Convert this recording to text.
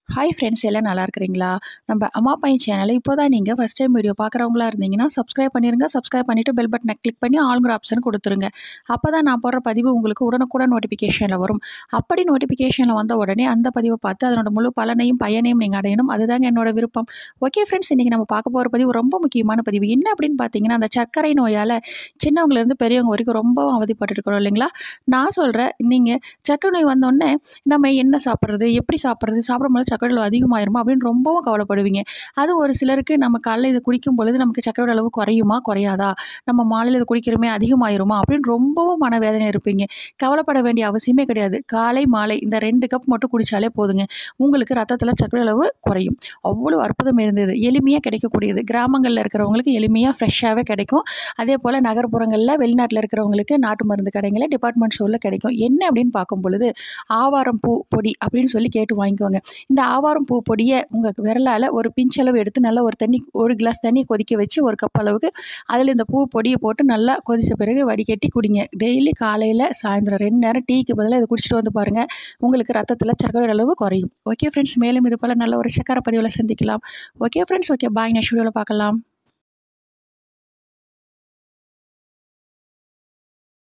Hi friends, எல்லாம் நல்லா இருக்கிறீங்களா? நம்ம அம்மா பையன் சேனலை இப்போ தான் நீங்கள் ஃபஸ்ட் டைம் வீடியோ பார்க்குறவங்களா இருந்தீங்கன்னா சப்ஸ்கிரைப் பண்ணிடுங்க. சப்ஸ்கிரைப் பண்ணிவிட்டு பெல் பட்டனை கிளிக் பண்ணி ஆல்ங்கிற ஆப்ஷன் கொடுத்துருங்க. அப்போ தான் நான் போடுற பதிவு உங்களுக்கு உடனுக்குடன் நோட்டிஃபிகேஷனில் வரும். அப்படி நோட்டிஃபிகேஷனில் வந்த உடனே அந்த பதிவை பார்த்து அதனோட முழு பலனையும் பயனையும் நீங்கள் அடையணும். அதுதாங்க என்னோட விருப்பம். ஓகே ஃப்ரெண்ட்ஸ், இன்றைக்கி நம்ம பார்க்க போகிற பதிவு ரொம்ப முக்கியமான பதிவு. என்ன அப்படின்னு பார்த்தீங்கன்னா, அந்த சர்க்கரை நோயால் சின்னவங்கலேருந்து பெரியவங்க வரைக்கும் ரொம்ப அவதிப்பட்டு இருக்கிறோம் இல்லைங்களா? நான் சொல்கிறேன், நீங்கள் சர்க்கரை நோய் வந்தோடனே நம்ம என்ன சாப்பிட்றது, எப்படி சாப்பிட்றது, சாப்பிடும்போது சர்க்கரை அளவு அதிகமாயிருமா அப்படின்னு ரொம்பவும் கவலைப்படுவீங்க. அது ஒரு சிலருக்கு நம்ம காலையில் இதை குடிக்கும் பொழுது நமக்கு சர்க்கரை அளவு குறையுமா குறையாதா, நம்ம மாலையில் இதை குடிக்கிறோமே அதிகமாயிருமா அப்படின்னு ரொம்பவும் மனவேதனை இருப்பீங்க. கவலைப்பட வேண்டிய அவசியமே கிடையாது. காலை மாலை இந்த 2 கப் மட்டும் குடித்தாலே போதுங்க, உங்களுக்கு ரத்தத்தில் சர்க்கரை அளவு குறையும். அவ்வளோ அற்புதம் இருந்தது. எளிமையாக கிடைக்கக்கூடியது. கிராமங்களில் இருக்கிறவங்களுக்கு எளிமையாக ஃப்ரெஷ்ஷாகவே கிடைக்கும். அதே போல் நகர்ப்புறங்களில் வெளிநாட்டில் இருக்கிறவங்களுக்கு நாட்டு மருந்து கடைகளில் டிபார்ட்மெண்ட் ஸ்டோரில் கிடைக்கும். என்ன அப்படின்னு பார்க்கும் பொழுது ஆவாரம் பூ பொடி அப்படின்னு சொல்லி கேட்டு வாங்கிக்கோங்க. இந்த ஆவாரம் பூ பொடியை உங்கள் விரலால் ஒரு பிஞ்சளவு எடுத்து நல்லா ஒரு கிளாஸ் தண்ணி கொதிக்க வச்சு 1 கப் அளவுக்கு அதில் இந்த பூ பொடியை போட்டு நல்லா கொதித்த பிறகு வடிகட்டி குடிங்க. டெய்லி காலையில் சாயந்தரம் 2 நேரம் டீக்கு பதிலாக இதை குடிச்சிட்டு வந்து பாருங்கள், உங்களுக்கு ரத்தத்தில் சர்க்கரை அளவு குறையும். ஓகே ஃப்ரெண்ட்ஸ், மேலும் இது போல் நல்ல ஒரு சக்கரை பதிவில் சந்திக்கலாம். Okay friends, okay bye. Next வீடியோவில் பார்க்கலாம்.